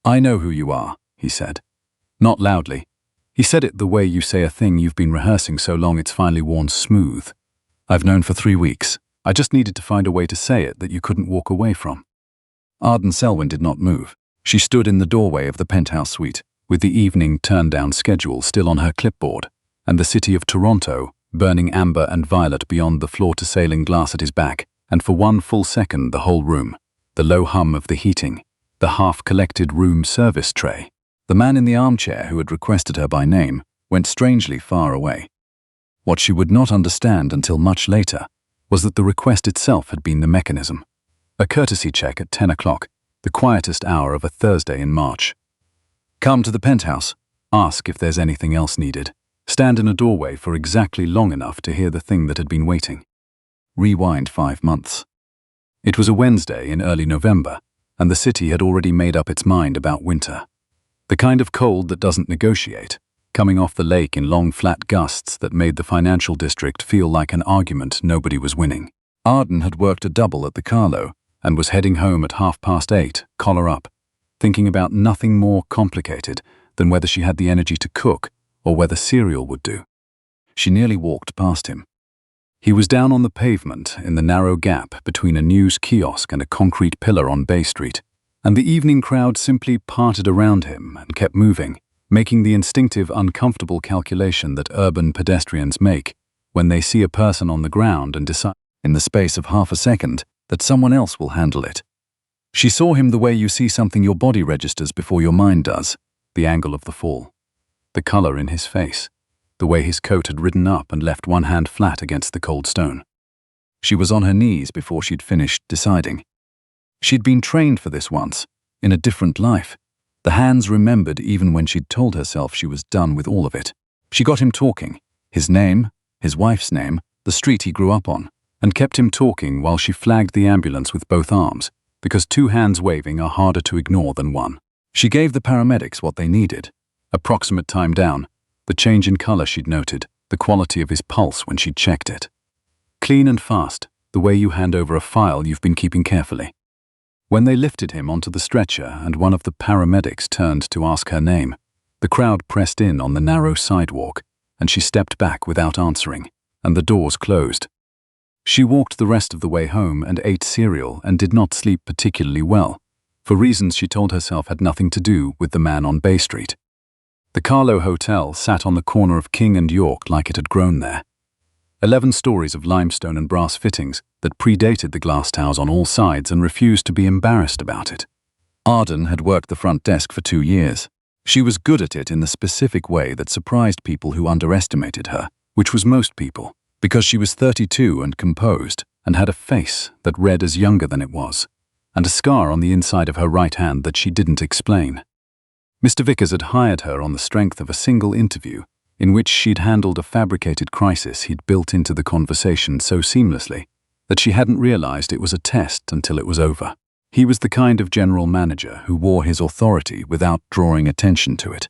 "I know who you are," he said. Not loudly. He said it the way you say a thing you've been rehearsing so long it's finally worn smooth. "I've known for 3 weeks. I just needed to find a way to say it that you couldn't walk away from." Arden Selwyn did not move. She stood in the doorway of the penthouse suite, with the evening turn-down schedule still on her clipboard, and the city of Toronto, burning amber and violet beyond the floor-to-ceiling glass at his back, and for one full second the whole room, the low hum of the heating, the half-collected room service tray. The man in the armchair who had requested her by name went strangely far away. What she would not understand until much later was that the request itself had been the mechanism. A courtesy check at 10 o'clock, the quietest hour of a Thursday in March. Come to the penthouse, ask if there's anything else needed, stand in a doorway for exactly long enough to hear the thing that had been waiting. Rewind 5 months. It was a Wednesday in early November, and the city had already made up its mind about winter. The kind of cold that doesn't negotiate, coming off the lake in long flat gusts that made the financial district feel like an argument nobody was winning. Arden had worked a double at the Carlo and was heading home at 8:30, collar up, thinking about nothing more complicated than whether she had the energy to cook or whether cereal would do. She nearly walked past him. He was down on the pavement in the narrow gap between a news kiosk and a concrete pillar on Bay Street, and the evening crowd simply parted around him and kept moving, making the instinctive, uncomfortable calculation that urban pedestrians make when they see a person on the ground and decide, in the space of half a second, that someone else will handle it. She saw him the way you see something your body registers before your mind does, the angle of the fall, the color in his face, the way his coat had ridden up and left one hand flat against the cold stone. She was on her knees before she'd finished deciding. She'd been trained for this once, in a different life. The hands remembered even when she'd told herself she was done with all of it. She got him talking, his name, his wife's name, the street he grew up on, and kept him talking while she flagged the ambulance with both arms, because 2 hands waving are harder to ignore than 1. She gave the paramedics what they needed, approximate time down, the change in color she'd noted, the quality of his pulse when she'd checked it. Clean and fast, the way you hand over a file you've been keeping carefully. When they lifted him onto the stretcher and one of the paramedics turned to ask her name, the crowd pressed in on the narrow sidewalk, and she stepped back without answering, and the doors closed. She walked the rest of the way home and ate cereal and did not sleep particularly well, for reasons she told herself had nothing to do with the man on Bay Street. The Carlo Hotel sat on the corner of King and York like it had grown there. 11 stories of limestone and brass fittings that predated the glass towers on all sides and refused to be embarrassed about it. Arden had worked the front desk for 2 years. She was good at it in the specific way that surprised people who underestimated her, which was most people, because she was 32 and composed and had a face that read as younger than it was, and a scar on the inside of her right hand that she didn't explain. Mr. Vickers had hired her on the strength of a single interview in which she'd handled a fabricated crisis he'd built into the conversation so seamlessly that she hadn't realized it was a test until it was over. He was the kind of general manager who wore his authority without drawing attention to it.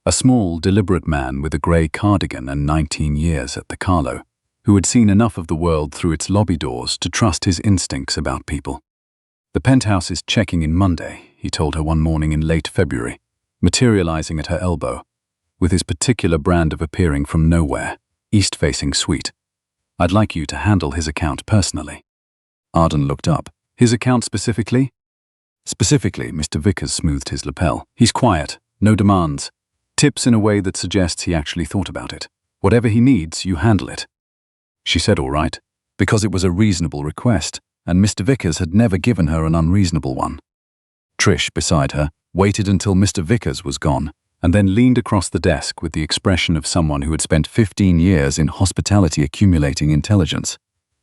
A small, deliberate man with a grey cardigan and 19 years at the Carlo, who had seen enough of the world through its lobby doors to trust his instincts about people. "The penthouse is checking in Monday," he told her one morning in late February, materializing at her elbow, with his particular brand of appearing from nowhere, east-facing suite. "I'd like you to handle his account personally." Arden looked up. "His account specifically?" "Specifically," Mr. Vickers smoothed his lapel. "He's quiet, no demands. Tips in a way that suggests he actually thought about it. Whatever he needs, you handle it." She said all right, because it was a reasonable request, and Mr. Vickers had never given her an unreasonable one. Trish, beside her, waited until Mr. Vickers was gone, and then leaned across the desk with the expression of someone who had spent 15 years in hospitality accumulating intelligence.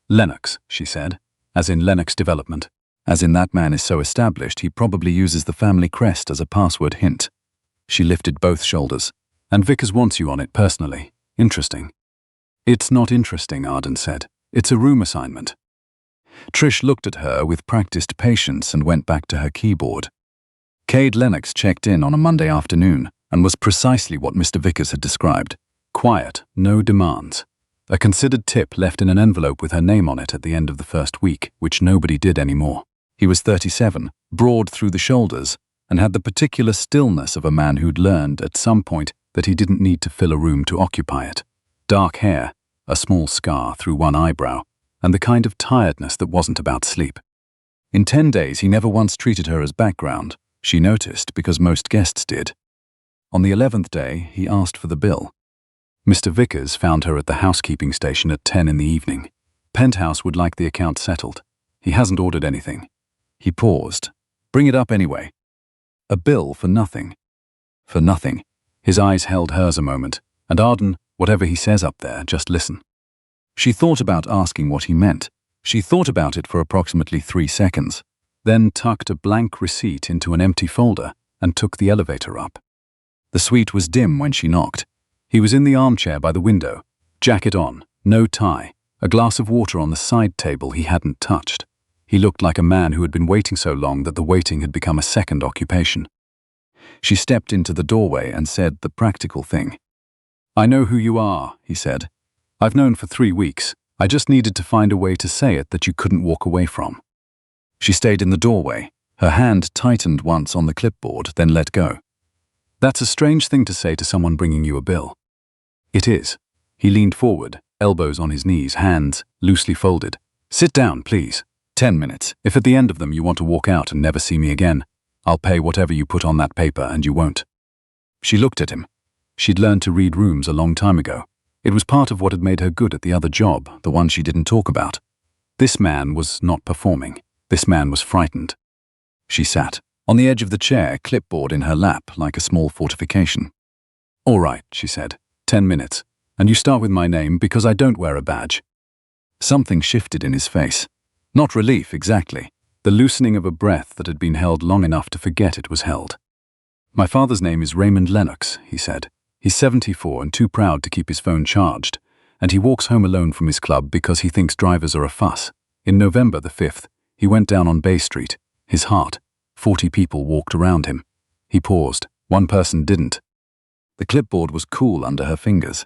"Lennox," she said, as in Lennox Development. As in that man is so established he probably uses the family crest as a password hint. She lifted both shoulders. "And Vickers wants you on it personally. Interesting." "It's not interesting," Arden said. "It's a room assignment." Trish looked at her with practiced patience and went back to her keyboard. Cade Lennox checked in on a Monday afternoon and was precisely what Mr. Vickers had described. Quiet, no demands. A considered tip left in an envelope with her name on it at the end of the first week, which nobody did anymore. He was 37, broad through the shoulders, and had the particular stillness of a man who'd learned at some point that he didn't need to fill a room to occupy it. Dark hair, a small scar through one eyebrow, and the kind of tiredness that wasn't about sleep. In 10 days, he never once treated her as background. She noticed because most guests did. On the 11th day, he asked for the bill. Mr. Vickers found her at the housekeeping station at 10 in the evening. Penthouse would like the account settled. He hasn't ordered anything. He paused. Bring it up anyway. A bill for nothing. For nothing. His eyes held hers a moment, and Arden, whatever he says up there, just listen. She thought about asking what he meant. She thought about it for approximately 3 seconds, then tucked a blank receipt into an empty folder and took the elevator up. The suite was dim when she knocked. He was in the armchair by the window, jacket on, no tie, a glass of water on the side table he hadn't touched. He looked like a man who had been waiting so long that the waiting had become a second occupation. She stepped into the doorway and said the practical thing. I know who you are, he said. I've known for 3 weeks. I just needed to find a way to say it that you couldn't walk away from. She stayed in the doorway. Her hand tightened once on the clipboard, then let go. That's a strange thing to say to someone bringing you a bill. It is. He leaned forward, elbows on his knees, hands loosely folded. Sit down, please. 10 minutes. If at the end of them you want to walk out and never see me again, I'll pay whatever you put on that paper and you won't. She looked at him. She'd learned to read rooms a long time ago. It was part of what had made her good at the other job, the one she didn't talk about. This man was not performing. This man was frightened. She sat on the edge of the chair, clipboard in her lap like a small fortification. All right, she said. 10 minutes. And you start with my name because I don't wear a badge. Something shifted in his face. Not relief, exactly. The loosening of a breath that had been held long enough to forget it was held. My father's name is Raymond Lennox, he said. He's 74 and too proud to keep his phone charged, and he walks home alone from his club because he thinks drivers are a fuss. In November the 5th, he went down on Bay Street. His heart. 40 people walked around him. He paused. One person didn't. The clipboard was cool under her fingers.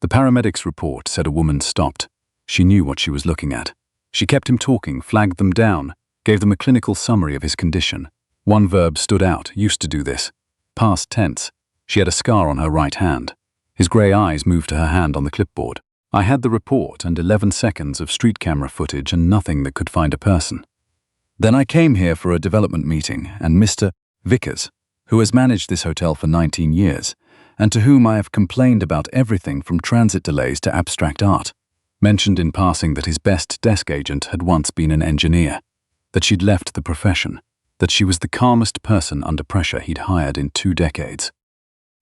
The paramedics' report said a woman stopped. She knew what she was looking at. She kept him talking, flagged them down, gave them a clinical summary of his condition. One verb stood out, used to do this. Past tense. She had a scar on her right hand. His grey eyes moved to her hand on the clipboard. I had the report and 11 seconds of street camera footage and nothing that could find a person. Then I came here for a development meeting, and Mr. Vickers, who has managed this hotel for 19 years, and to whom I have complained about everything from transit delays to abstract art, mentioned in passing that his best desk agent had once been an engineer, that she'd left the profession, that she was the calmest person under pressure he'd hired in 2 decades.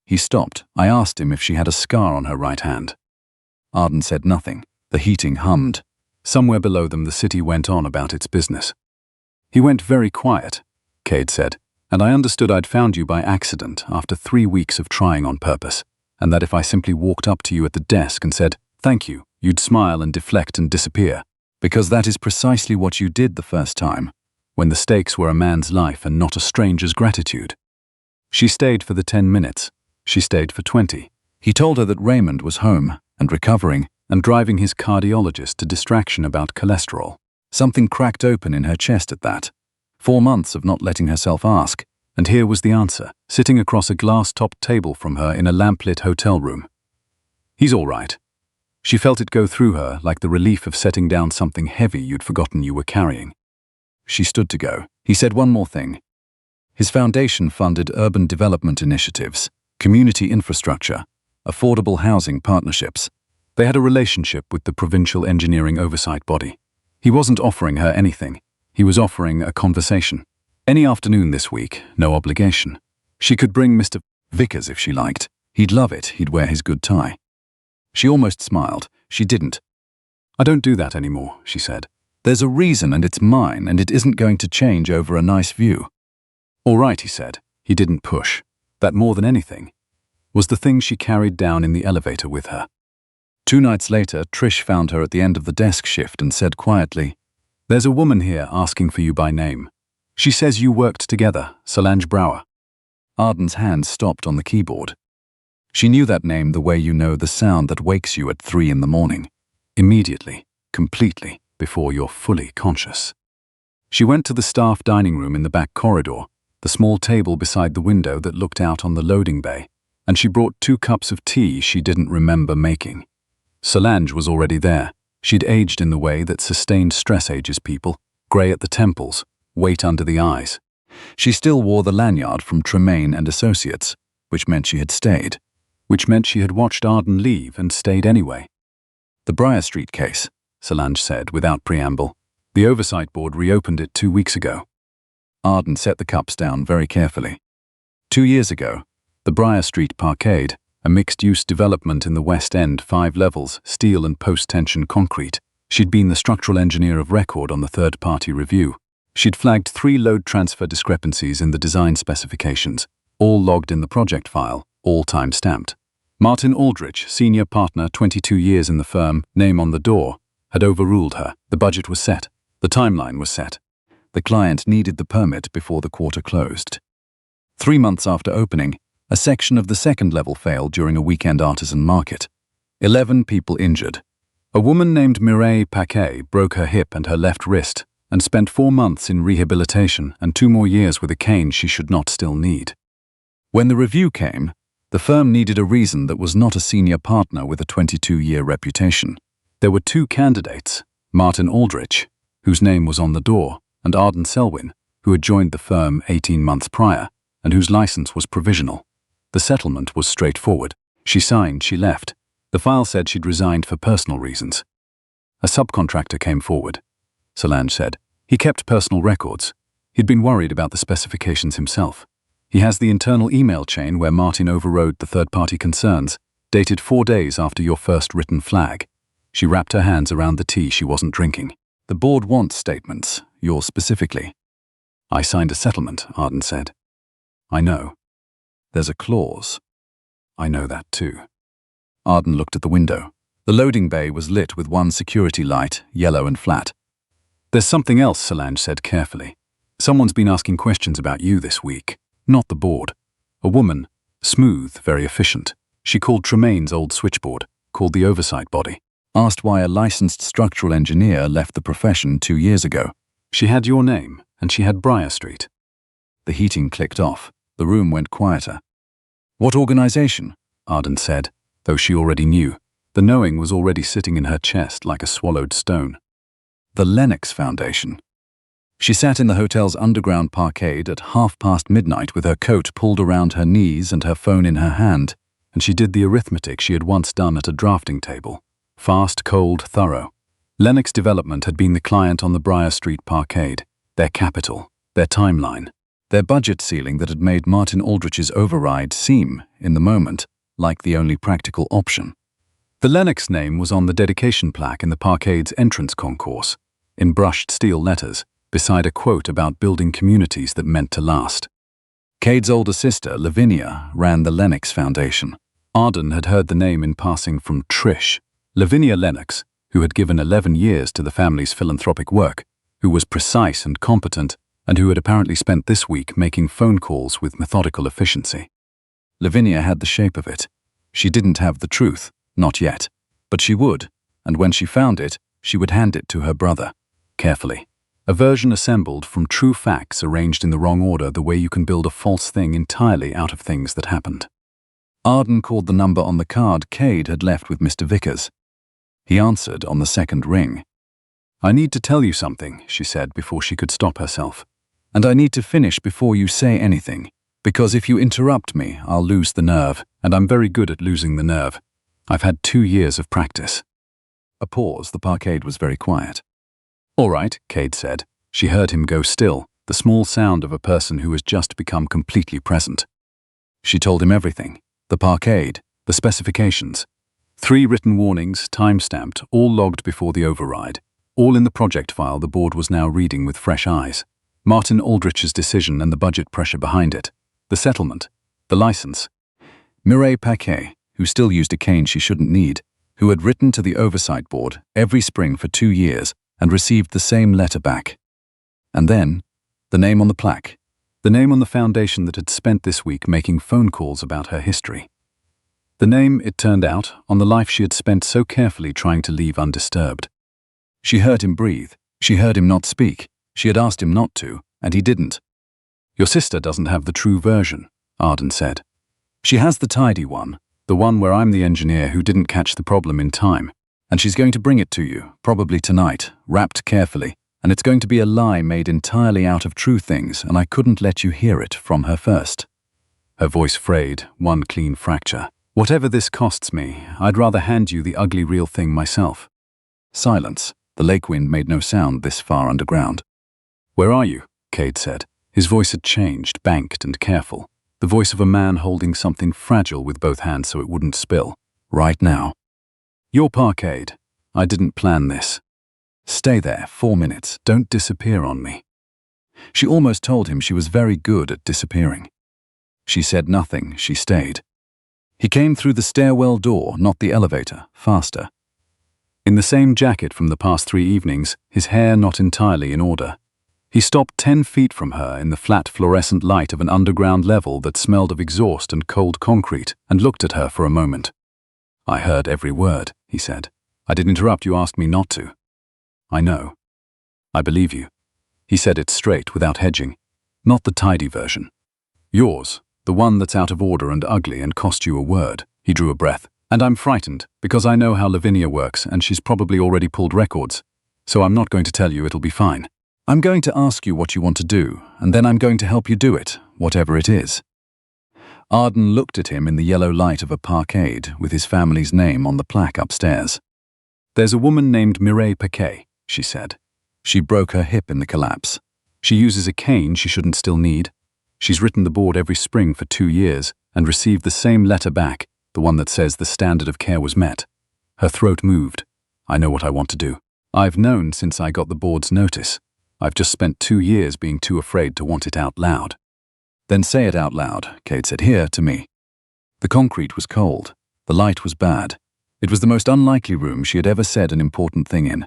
He stopped. I asked him if she had a scar on her right hand. Arden said nothing. The heating hummed. Somewhere below them the city went on about its business. He went very quiet, Cade said, and I understood I'd found you by accident after 3 weeks of trying on purpose, and that if I simply walked up to you at the desk and said, thank you, you'd smile and deflect and disappear, because that is precisely what you did the first time, when the stakes were a man's life and not a stranger's gratitude. She stayed for the 10 minutes. She stayed for 20. He told her that Raymond was home and recovering and driving his cardiologist to distraction about cholesterol. Something cracked open in her chest at that. 4 months of not letting herself ask, and here was the answer, sitting across a glass-topped table from her in a lamplit hotel room. He's all right. She felt it go through her like the relief of setting down something heavy you'd forgotten you were carrying. She stood to go. He said one more thing. His foundation funded urban development initiatives, community infrastructure, affordable housing partnerships. They had a relationship with the provincial engineering oversight body. He wasn't offering her anything. He was offering a conversation. Any afternoon this week, no obligation. She could bring Mr. Vickers if she liked. He'd love it. He'd wear his good tie. She almost smiled. She didn't. I don't do that anymore, she said. There's a reason and it's mine, and it isn't going to change over a nice view. All right, he said. He didn't push. That more than anything was the thing she carried down in the elevator with her. 2 nights later, Trish found her at the end of the desk shift and said quietly, there's a woman here asking for you by name. She says you worked together, Solange Brower. Arden's hand stopped on the keyboard. She knew that name the way you know the sound that wakes you at 3 in the morning. Immediately, completely, before you're fully conscious. She went to the staff dining room in the back corridor, the small table beside the window that looked out on the loading bay, and she brought 2 cups of tea she didn't remember making. Solange was already there. She'd aged in the way that sustained stress ages people, grey at the temples, weight under the eyes. She still wore the lanyard from Tremaine and Associates, which meant she had stayed, which meant she had watched Arden leave and stayed anyway. The Briar Street case, Solange said without preamble. The Oversight Board reopened it 2 weeks ago. Arden set the cups down very carefully. 2 years ago, the Briar Street Parkade, a mixed-use development in the West End, 5 levels, steel and post-tension concrete. She'd been the structural engineer of record on the third-party review. She'd flagged 3 load transfer discrepancies in the design specifications, all logged in the project file, all time-stamped. Martin Aldrich, senior partner, 22 years in the firm, name on the door, had overruled her. The budget was set. The timeline was set. The client needed the permit before the quarter closed. 3 months after opening, a section of the second level failed during a weekend artisan market. 11 people injured. A woman named Mireille Paquet broke her hip and her left wrist and spent 4 months in rehabilitation and 2 more years with a cane she should not still need. When the review came, the firm needed a reason that was not a senior partner with a 22-year reputation. There were 2 candidates, Martin Aldrich, whose name was on the door, and Arden Selwyn, who had joined the firm 18 months prior and whose license was provisional. The settlement was straightforward. She signed, she left. The file said she'd resigned for personal reasons. A subcontractor came forward, Solange said. He kept personal records. He'd been worried about the specifications himself. He has the internal email chain where Martin overrode the third-party concerns, dated 4 days after your first written flag. She wrapped her hands around the tea she wasn't drinking. The board wants statements, yours specifically. I signed a settlement, Arden said. I know. There's a clause. I know that too. Arden looked at the window. The loading bay was lit with 1 security light, yellow and flat. There's something else, Solange said carefully. Someone's been asking questions about you this week. Not the board. A woman, smooth, very efficient. She called Tremaine's old switchboard, called the oversight body. Asked why a licensed structural engineer left the profession 2 years ago. She had your name, and she had Briar Street. The heating clicked off. The room went quieter. What organization? Arden said, though she already knew. The knowing was already sitting in her chest like a swallowed stone. The Lennox Foundation. She sat in the hotel's underground parkade at midnight with her coat pulled around her knees and her phone in her hand, and she did the arithmetic she had once done at a drafting table. Fast, cold, thorough. Lennox Development had been the client on the Briar Street Parkade, their capital, their timeline, their budget ceiling that had made Martin Aldrich's override seem, in the moment, like the only practical option. The Lennox name was on the dedication plaque in the Parkade's entrance concourse, in brushed steel letters, beside a quote about building communities that meant to last. Cade's older sister, Lavinia, ran the Lennox Foundation. Arden had heard the name in passing from Trish, Lavinia Lennox, who had given 11 years to the family's philanthropic work, who was precise and competent, and who had apparently spent this week making phone calls with methodical efficiency. Lavinia had the shape of it. She didn't have the truth, not yet, but she would, and when she found it, she would hand it to her brother, carefully. A version assembled from true facts arranged in the wrong order, the way you can build a false thing entirely out of things that happened. Arden called the number on the card Cade had left with Mr. Vickers. He answered on the second ring. I need to tell you something, she said before she could stop herself. And I need to finish before you say anything, because if you interrupt me, I'll lose the nerve, and I'm very good at losing the nerve. I've had 2 years of practice. A pause. The parkade was very quiet. All right, Cade said. She heard him go still, the small sound of a person who has just become completely present. She told him everything. The parkade, the specifications. 3 written warnings, time-stamped, all logged before the override. All in the project file the board was now reading with fresh eyes. Martin Aldrich's decision and the budget pressure behind it. The settlement. The license. Mireille Paquet, who still used a cane she shouldn't need, who had written to the oversight board every spring for 2 years and received the same letter back. And then, the name on the plaque. The name on the foundation that had spent this week making phone calls about her history. The name, it turned out, on the life she had spent so carefully trying to leave undisturbed. She heard him breathe. She heard him not speak. She had asked him not to, and he didn't. Your sister doesn't have the true version, Arden said. She has the tidy one, the one where I'm the engineer who didn't catch the problem in time. And she's going to bring it to you, probably tonight, wrapped carefully. And it's going to be a lie made entirely out of true things, and I couldn't let you hear it from her first. Her voice frayed, one clean fracture. Whatever this costs me, I'd rather hand you the ugly real thing myself. Silence. The lake wind made no sound this far underground. Where are you? Cade said. His voice had changed, banked and careful. The voice of a man holding something fragile with both hands so it wouldn't spill. Right now. Your Parkade. I didn't plan this. Stay there, 4 minutes. Don't disappear on me. She almost told him she was very good at disappearing. She said nothing, she stayed. He came through the stairwell door, not the elevator, faster. In the same jacket from the past 3 evenings, his hair not entirely in order. He stopped 10 feet from her in the flat fluorescent light of an underground level that smelled of exhaust and cold concrete and looked at her for a moment. I heard every word, he said. I didn't interrupt, you asked me not to. I know. I believe you. He said it straight, without hedging. Not the tidy version. Yours, the one that's out of order and ugly and cost you a word. He drew a breath. And I'm frightened, because I know how Lavinia works and she's probably already pulled records. So I'm not going to tell you, it'll be fine. I'm going to ask you what you want to do, and then I'm going to help you do it, whatever it is. Arden looked at him in the yellow light of a parkade with his family's name on the plaque upstairs. There's a woman named Mireille Paquet, she said. She broke her hip in the collapse. She uses a cane she shouldn't still need. She's written the board every spring for 2 years and received the same letter back, the one that says the standard of care was met. Her throat moved. I know what I want to do. I've known since I got the board's notice. I've just spent 2 years being too afraid to want it out loud. Then say it out loud, Cade said, here, to me. The concrete was cold. The light was bad. It was the most unlikely room she had ever said an important thing in.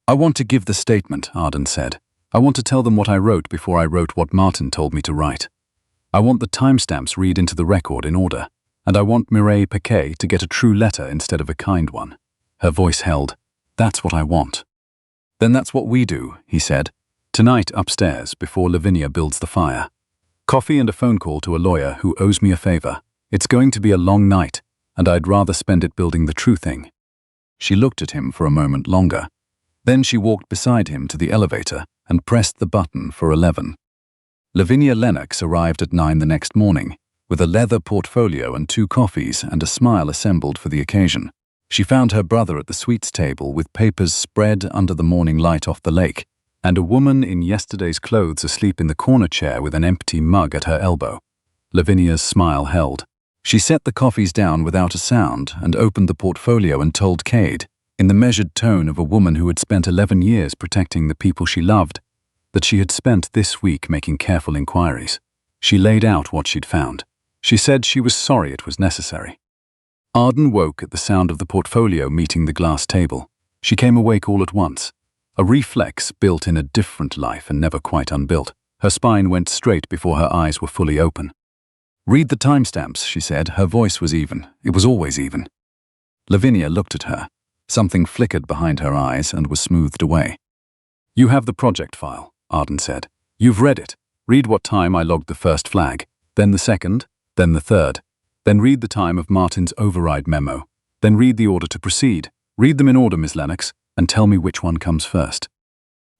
I want to give the statement, Arden said. I want to tell them what I wrote before I wrote what Martin told me to write. I want the timestamps read into the record in order. And I want Mireille Paquet to get a true letter instead of a kind one. Her voice held. That's what I want. Then that's what we do, he said. Tonight upstairs, before Lavinia builds the fire. Coffee and a phone call to a lawyer who owes me a favor. It's going to be a long night, and I'd rather spend it building the true thing. She looked at him for a moment longer. Then she walked beside him to the elevator and pressed the button for 11. Lavinia Lennox arrived at 9 the next morning, with a leather portfolio and 2 coffees and a smile assembled for the occasion. She found her brother at the sweets table with papers spread under the morning light off the lake, and a woman in yesterday's clothes asleep in the corner chair with an empty mug at her elbow. Lavinia's smile held. She set the coffees down without a sound and opened the portfolio and told Cade, in the measured tone of a woman who had spent 11 years protecting the people she loved, that she had spent this week making careful inquiries. She laid out what she'd found. She said she was sorry it was necessary. Arden woke at the sound of the portfolio meeting the glass table. She came awake all at once. A reflex built in a different life and never quite unbuilt. Her spine went straight before her eyes were fully open. Read the timestamps, she said. Her voice was even. It was always even. Lavinia looked at her. Something flickered behind her eyes and was smoothed away. You have the project file, Arden said. You've read it. Read what time I logged the first flag, then the second, then the third. Then read the time of Martin's override memo. Then read the order to proceed. Read them in order, Miss Lennox, and tell me which one comes first.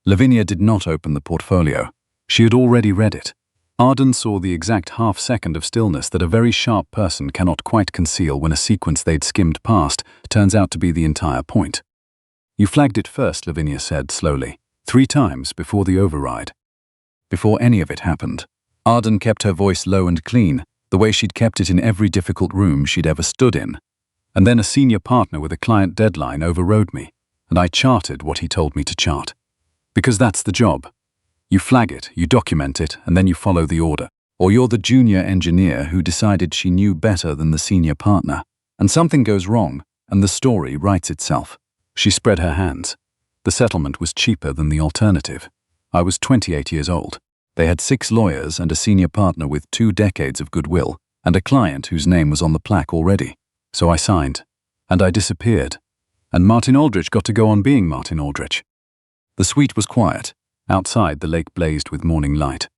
Lavinia did not open the portfolio. She had already read it. Arden saw the exact half-second of stillness that a very sharp person cannot quite conceal when a sequence they'd skimmed past turns out to be the entire point. You flagged it first, Lavinia said slowly, 3 times before the override. Before any of it happened. Arden kept her voice low and clean, the way she'd kept it in every difficult room she'd ever stood in. And then a senior partner with a client deadline overrode me, and I charted what he told me to chart. Because that's the job. You flag it, you document it, and then you follow the order. Or you're the junior engineer who decided she knew better than the senior partner, and something goes wrong, and the story writes itself. She spread her hands. The settlement was cheaper than the alternative. I was 28 years old. They had 6 lawyers and a senior partner with 2 decades of goodwill, and a client whose name was on the plaque already. So I signed, and I disappeared. And Martin Aldrich got to go on being Martin Aldrich. The suite was quiet. Outside, the lake blazed with morning light.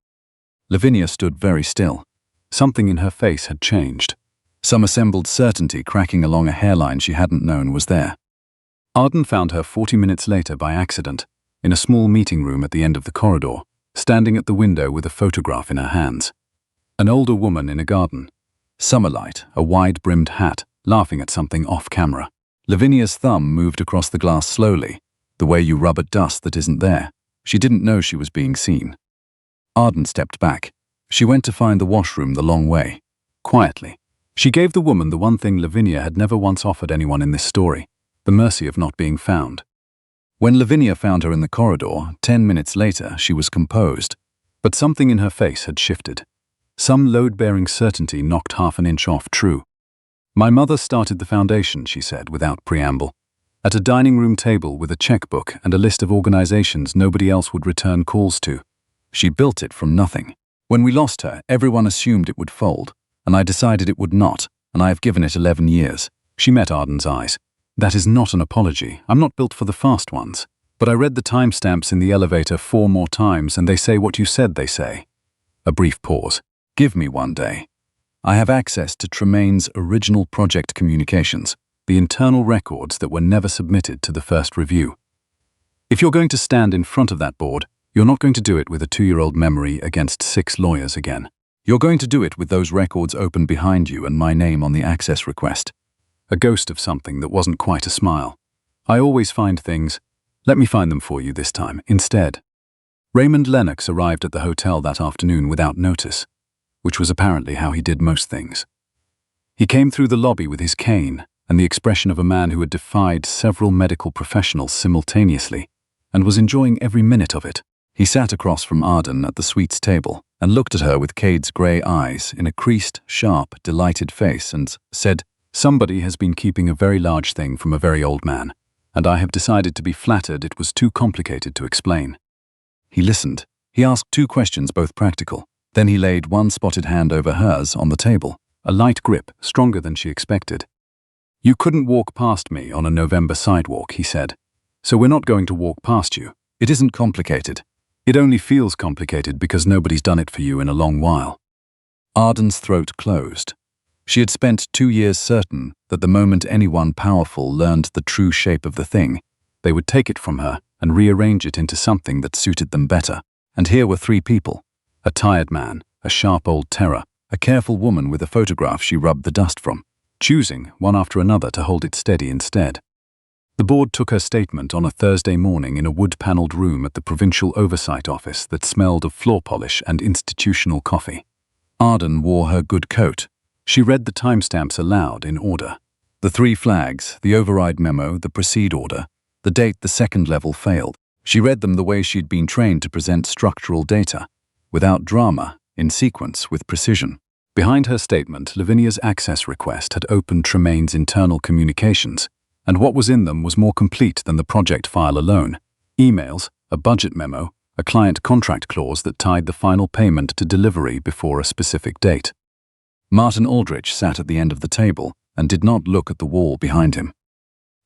Lavinia stood very still. Something in her face had changed. Some assembled certainty cracking along a hairline she hadn't known was there. Arden found her 40 minutes later by accident, in a small meeting room at the end of the corridor, standing at the window with a photograph in her hands. An older woman in a garden. Summerlight, a wide-brimmed hat, laughing at something off-camera. Lavinia's thumb moved across the glass slowly, the way you rub at dust that isn't there. She didn't know she was being seen. Arden stepped back. She went to find the washroom the long way. Quietly. She gave the woman the one thing Lavinia had never once offered anyone in this story, the mercy of not being found. When Lavinia found her in the corridor, 10 minutes later, she was composed, but something in her face had shifted. Some load-bearing certainty knocked half an inch off true. My mother started the foundation, she said, without preamble, at a dining room table with a checkbook and a list of organizations nobody else would return calls to. She built it from nothing. When we lost her, everyone assumed it would fold, and I decided it would not, and I have given it 11 years. She met Arden's eyes. That is not an apology. I'm not built for the fast ones. But I read the timestamps in the elevator 4 more times, and they say what you said they say. A brief pause. Give me one day. I have access to Tremaine's original project communications, the internal records that were never submitted to the first review. If you're going to stand in front of that board, you're not going to do it with a 2-year-old memory against 6 lawyers again. You're going to do it with those records open behind you and my name on the access request. A ghost of something that wasn't quite a smile. I always find things. Let me find them for you this time, instead. Raymond Lennox arrived at the hotel that afternoon without notice, which was apparently how he did most things. He came through the lobby with his cane and the expression of a man who had defied several medical professionals simultaneously and was enjoying every minute of it. He sat across from Arden at the suite's table and looked at her with Cade's grey eyes in a creased, sharp, delighted face and said, "Somebody has been keeping a very large thing from a very old man, and I have decided to be flattered it was too complicated to explain." He listened. He asked 2 questions, both practical. Then he laid one spotted hand over hers on the table, a light grip, stronger than she expected. "You couldn't walk past me on a November sidewalk," he said. "So we're not going to walk past you. It isn't complicated. It only feels complicated because nobody's done it for you in a long while." Arden's throat closed. She had spent 2 years certain that the moment anyone powerful learned the true shape of the thing, they would take it from her and rearrange it into something that suited them better. And here were 3 people. A tired man, a sharp old terror, a careful woman with a photograph she rubbed the dust from, choosing, one after another, to hold it steady instead. The board took her statement on a Thursday morning in a wood-paneled room at the Provincial Oversight Office that smelled of floor polish and institutional coffee. Arden wore her good coat. She read the timestamps aloud in order. The 3 flags, the override memo, the proceed order, the date the second level failed. She read them the way she'd been trained to present structural data, without drama, in sequence, with precision. Behind her statement, Lavinia's access request had opened Tremaine's internal communications, and what was in them was more complete than the project file alone. Emails, a budget memo, a client contract clause that tied the final payment to delivery before a specific date. Martin Aldrich sat at the end of the table and did not look at the wall behind him.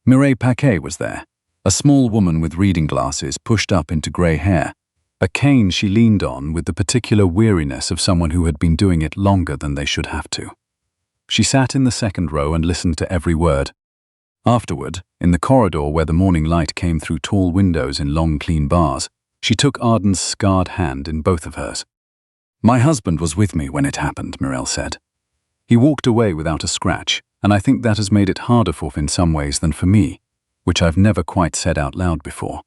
Mireille Paquet was there, a small woman with reading glasses pushed up into grey hair, a cane she leaned on with the particular weariness of someone who had been doing it longer than they should have to. She sat in the second row and listened to every word. Afterward, in the corridor where the morning light came through tall windows in long, clean bars, she took Arden's scarred hand in both of hers. "My husband was with me when it happened," Mireille said. "He walked away without a scratch, and I think that has made it harder for him in some ways than for me, which I've never quite said out loud before."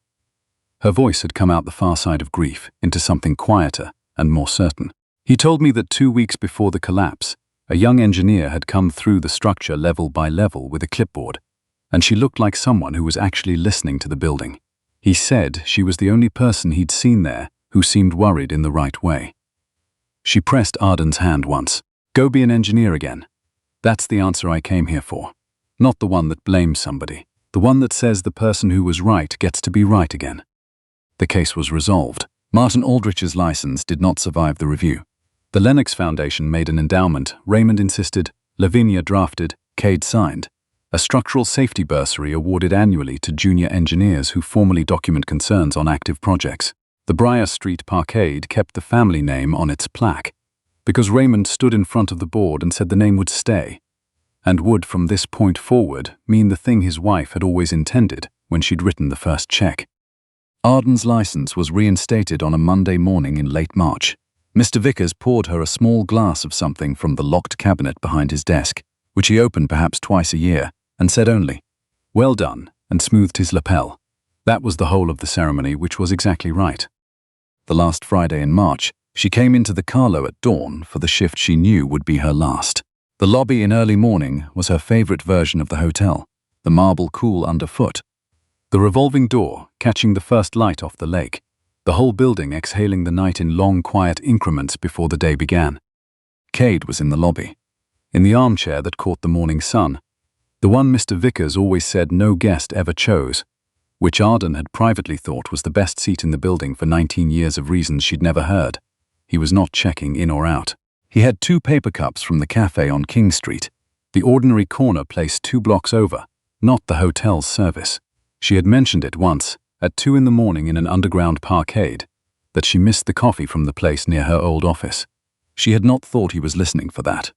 Her voice had come out the far side of grief into something quieter and more certain. "He told me that 2 weeks before the collapse, a young engineer had come through the structure level by level with a clipboard, and she looked like someone who was actually listening to the building. He said she was the only person he'd seen there who seemed worried in the right way." She pressed Arden's hand once. "Go be an engineer again. That's the answer I came here for. Not the one that blames somebody. The one that says the person who was right gets to be right again." The case was resolved. Martin Aldrich's license did not survive the review. The Lennox Foundation made an endowment. Raymond insisted. Lavinia drafted. Cade signed. A structural safety bursary awarded annually to junior engineers who formally document concerns on active projects. The Briar Street Parkade kept the family name on its plaque, because Raymond stood in front of the board and said the name would stay, and would from this point forward mean the thing his wife had always intended when she'd written the first check. Arden's license was reinstated on a Monday morning in late March. Mr. Vickers poured her a small glass of something from the locked cabinet behind his desk, which he opened perhaps twice a year, and said only, "Well done," and smoothed his lapel. That was the whole of the ceremony, which was exactly right. The last Friday in March, she came into the Carlo at dawn for the shift she knew would be her last. The lobby in early morning was her favorite version of the hotel, the marble cool underfoot, the revolving door catching the first light off the lake, the whole building exhaling the night in long, quiet increments before the day began. Cade was in the lobby, in the armchair that caught the morning sun, the one Mr. Vickers always said no guest ever chose, which Arden had privately thought was the best seat in the building for 19 years of reasons she'd never heard. He was not checking in or out. He had 2 paper cups from the cafe on King Street, the ordinary corner placed 2 blocks over, not the hotel's service. She had mentioned it once, at 2 in the morning in an underground parkade, that she missed the coffee from the place near her old office. She had not thought he was listening for that.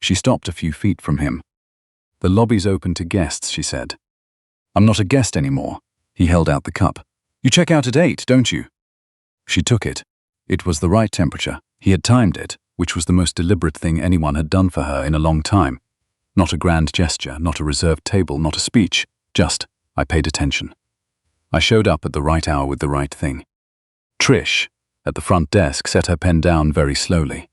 She stopped a few feet from him. "The lobby's open to guests," she said. "I'm not a guest anymore." He held out the cup. "You check out at 8, don't you?" She took it. It was the right temperature. He had timed it, which was the most deliberate thing anyone had done for her in a long time. Not a grand gesture, not a reserved table, not a speech. Just, I paid attention. I showed up at the right hour with the right thing. Trish, at the front desk, set her pen down very slowly.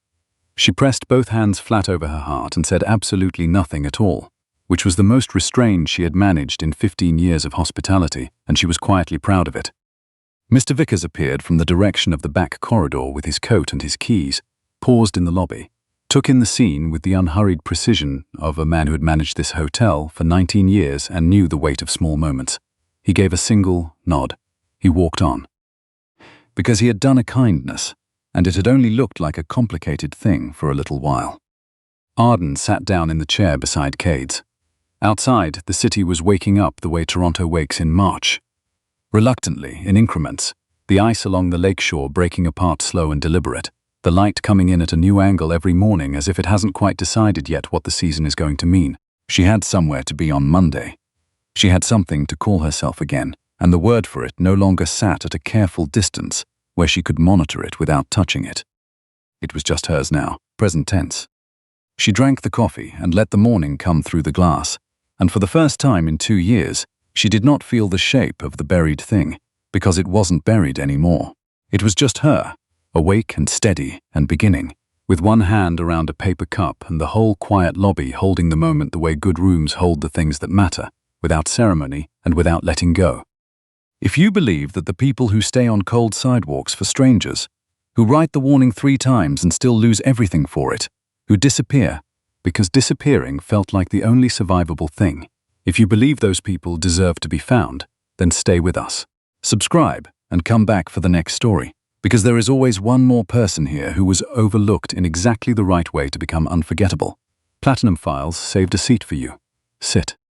She pressed both hands flat over her heart and said absolutely nothing at all, which was the most restrained she had managed in 15 years of hospitality, and she was quietly proud of it. Mr. Vickers appeared from the direction of the back corridor with his coat and his keys, paused in the lobby, took in the scene with the unhurried precision of a man who had managed this hotel for 19 years and knew the weight of small moments. He gave a single nod. He walked on. Because he had done a kindness, and it had only looked like a complicated thing for a little while. Arden sat down in the chair beside Cade's. Outside, the city was waking up the way Toronto wakes in March. Reluctantly, in increments, the ice along the lakeshore breaking apart slow and deliberate, the light coming in at a new angle every morning as if it hasn't quite decided yet what the season is going to mean. She had somewhere to be on Monday. She had something to call herself again, and the word for it no longer sat at a careful distance where she could monitor it without touching it. It was just hers now, present tense. She drank the coffee and let the morning come through the glass, and for the first time in 2 years, she did not feel the shape of the buried thing, because it wasn't buried anymore. It was just her, awake and steady and beginning, with one hand around a paper cup and the whole quiet lobby holding the moment the way good rooms hold the things that matter, without ceremony and without letting go. If you believe that the people who stay on cold sidewalks for strangers, who write the warning 3 times and still lose everything for it, who disappear, because disappearing felt like the only survivable thing. If you believe those people deserve to be found, then stay with us. Subscribe and come back for the next story, because there is always one more person here who was overlooked in exactly the right way to become unforgettable. Platinum Files saved a seat for you. Sit.